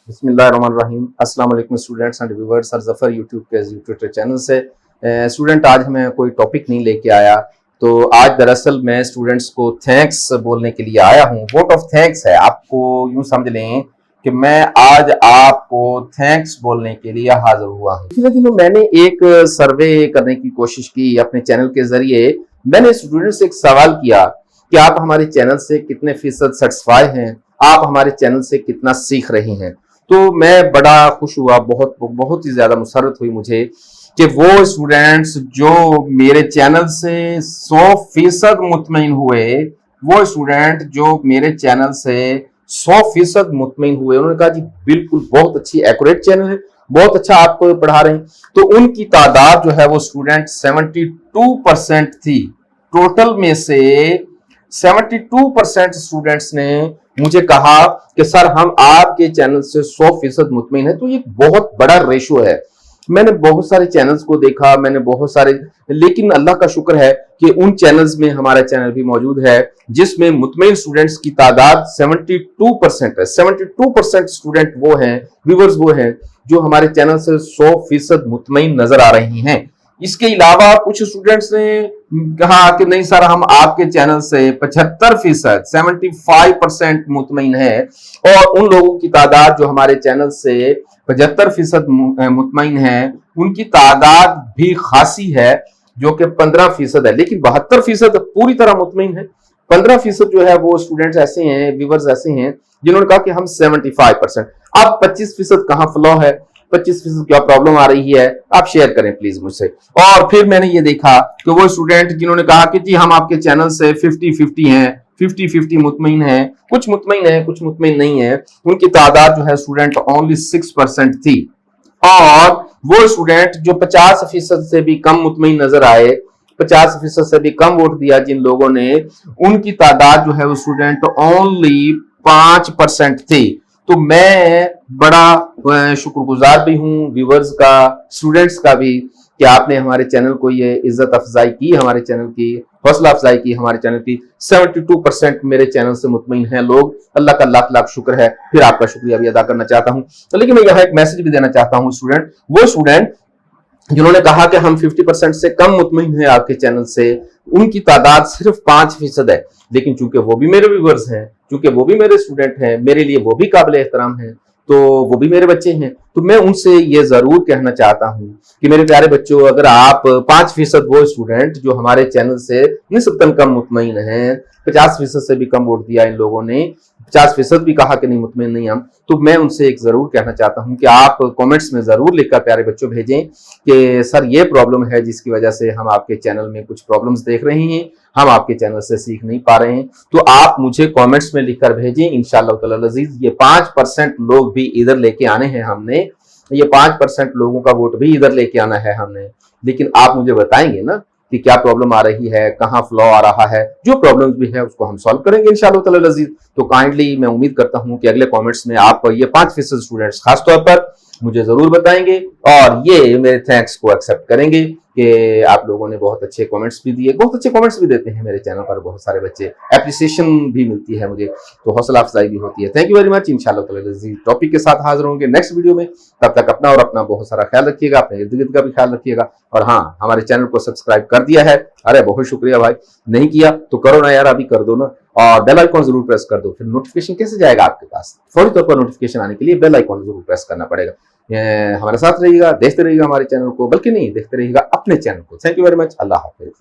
बिस्मिल्लाहिर्रहमानिर्रहीम। अस्सलाम वालेकुम students and viewers. Sir Zafar YouTube के यूट्यूब चैनल से स्टूडेंट आज मैं कोई टॉपिक नहीं लेके आया, तो आज दरअसल मैं स्टूडेंट्स को थैंक्स बोलने के लिए आया हूँ। वोट ऑफ थैंक्स है, आपको यूं समझ लें कि मैं आज आपको थैंक्स बोलने के लिए हाजिर हुआ हूँ। पिछले दिनों मैंने एक सर्वे करने की कोशिश की अपने चैनल के जरिए। मैंने स्टूडेंट से एक सवाल किया कि आप हमारे चैनल से कितने फीसद सेटिस्फाई हैं, आप हमारे चैनल से कितना सीख रहे हैं। तो मैं बड़ा खुश हुआ, बहुत ही ज्यादा मुसर्रत हुई मुझे कि वो स्टूडेंट्स जो मेरे चैनल से 100% मुतमईन हुए, वो स्टूडेंट जो मेरे चैनल से 100% मुतमईन हुए, उन्होंने कहा जी बिल्कुल बहुत अच्छी एक्यूरेट चैनल है, बहुत अच्छा आप पढ़ा रहे हैं। तो उनकी तादाद जो है वो स्टूडेंट 72% थी। टोटल में से 72% स्टूडेंट्स ने मुझे कहा कि सर हम आपके चैनल से 100% मुतमईन है। तो ये बहुत बड़ा रेशो है। मैंने बहुत सारे चैनल्स को देखा, मैंने बहुत सारे, लेकिन अल्लाह का शुक्र है कि उन चैनल्स में हमारा चैनल भी मौजूद है जिसमें मुतमईन स्टूडेंट्स की तादाद 72% है। 72% स्टूडेंट वो हैं, व्यूअर्स वो हैं जो हमारे चैनल से 100% मुतमईन नजर आ रही हैं। इसके अलावा कुछ स्टूडेंट्स ने कहा कि नहीं सर हम आपके चैनल से 75% 75% मुतमईन है, और उन लोगों की तादाद जो हमारे चैनल से 75% मुतमईन है उनकी तादाद भी खासी है जो कि 15% है। लेकिन 72% पूरी तरह मुतमईन है। 15% जो है वो स्टूडेंट्स ऐसे हैं, व्यूअर्स ऐसे हैं जिन्होंने कहा कि हम 75%। अब 25% कहां फ्लॉ है, 25% क्या प्रॉब्लम आ रही है, आप शेयर करें प्लीज मुझसे। और फिर मैंने ये देखा कि वो स्टूडेंट जिन्होंने कहा कि जी हम आपके चैनल से 50-50 हैं, 50-50 मुतमईन है, कुछ मुतमईन है कुछ मुतमईन नहीं है, उनकी तादाद जो है स्टूडेंट ओनली 6% थी। और वो स्टूडेंट जो 50% से भी कम मुतमईन नजर आए, 50% से भी कम वोट दिया जिन लोगों ने, उनकी तादाद जो है वो स्टूडेंट ओनली 5% थी। तो मैं बड़ा शुक्रगुजार भी हूँ व्यूवर्स का, स्टूडेंट्स का भी, कि आपने हमारे चैनल को ये इज्जत अफजाई की, हमारे चैनल की हौसला अफजाई की, हमारे चैनल की। 72% मेरे चैनल से मुतमईन हैं लोग, अल्लाह का लाख लाख शुक्र है। फिर आपका शुक्रिया भी अदा करना चाहता हूँ। तो लेकिन मैं यहाँ एक मैसेज भी देना चाहता हूँ स्टूडेंट, वो स्टूडेंट जिन्होंने कहा कि हम 50% से कम मुतमईन है आपके चैनल से, उनकी तादाद सिर्फ 5% है। लेकिन चूंकि वो भी मेरे व्यूअर्स हैं, चूंकि वो भी मेरे स्टूडेंट हैं, मेरे लिए वो भी काबिल एहतराम है, तो वो भी मेरे बच्चे हैं, तो मैं उनसे ये जरूर कहना चाहता हूं कि मेरे प्यारे बच्चों, अगर आप 5% वो स्टूडेंट जो हमारे चैनल से निस्बतन कम मुतमईन हैं, 50% से भी कम वोट दिया इन लोगों ने, 50% भी कहा कि नहीं मुतमईन नहीं हम, तो मैं उनसे एक जरूर कहना चाहता हूं कि आप कमेंट्स में जरूर लिखकर प्यारे बच्चों भेजें कि सर ये प्रॉब्लम है जिसकी वजह से हम आपके चैनल में कुछ प्रॉब्लम्स देख रहे हैं, हम आपके चैनल से सीख नहीं पा रहे हैं। तो आप मुझे कमेंट्स में लिखकर भेजें। इंशाअल्लाह ताला अज़ीज़ ये 5% लोग भी इधर लेके आने हैं हमने, ये 5% लोगों का वोट भी इधर लेके आना है हमने। लेकिन आप मुझे बताएंगे ना कि क्या प्रॉब्लम आ रही है, कहाँ फ्लॉ आ रहा है, जो प्रॉब्लम्स भी है उसको हम सॉल्व करेंगे इंशाअल्लाह ताला अज़ीज़। तो काइंडली मैं उम्मीद करता हूँ कि अगले कमेंट्स में आप ये 5% स्टूडेंट्स खासतौर पर मुझे जरूर बताएंगे और ये मेरे थैंक्स को एक्सेप्ट करेंगे कि आप लोगों ने बहुत अच्छे कमेंट्स भी दिए, बहुत अच्छे कमेंट्स भी देते हैं मेरे चैनल पर बहुत सारे बच्चे, एप्रिसिएशन भी मिलती है मुझे, तो हौसला अफजाई भी होती है। Thank you very much. इंशाअल्लाह ताला टॉपिक के साथ हाजिर होंगे नेक्स्ट वीडियो में। तब तक अपना और अपना बहुत सारा ख्याल रखिएगा, अपने इर्द गिर्द का भी ख्याल रखिएगा। और हाँ, हमारे चैनल को सब्सक्राइब कर दिया है, अरे बहुत शुक्रिया भाई, नहीं किया तो करो ना यार, अभी कर दो ना, और बेल आइकॉन जरूर प्रेस कर दो। फिर नोटिफिकेशन कैसे जाएगा आपके पास, फौरी तौर पर नोटिफिकेशन आने के लिए बेल आइकॉन जरूर प्रेस करना पड़ेगा। हमारे साथ रहिएगा, देखते रहिएगा हमारे चैनल को, बल्कि नहीं देखते रहिएगा अपने चैनल को। Thank you very much. Allah Hafiz.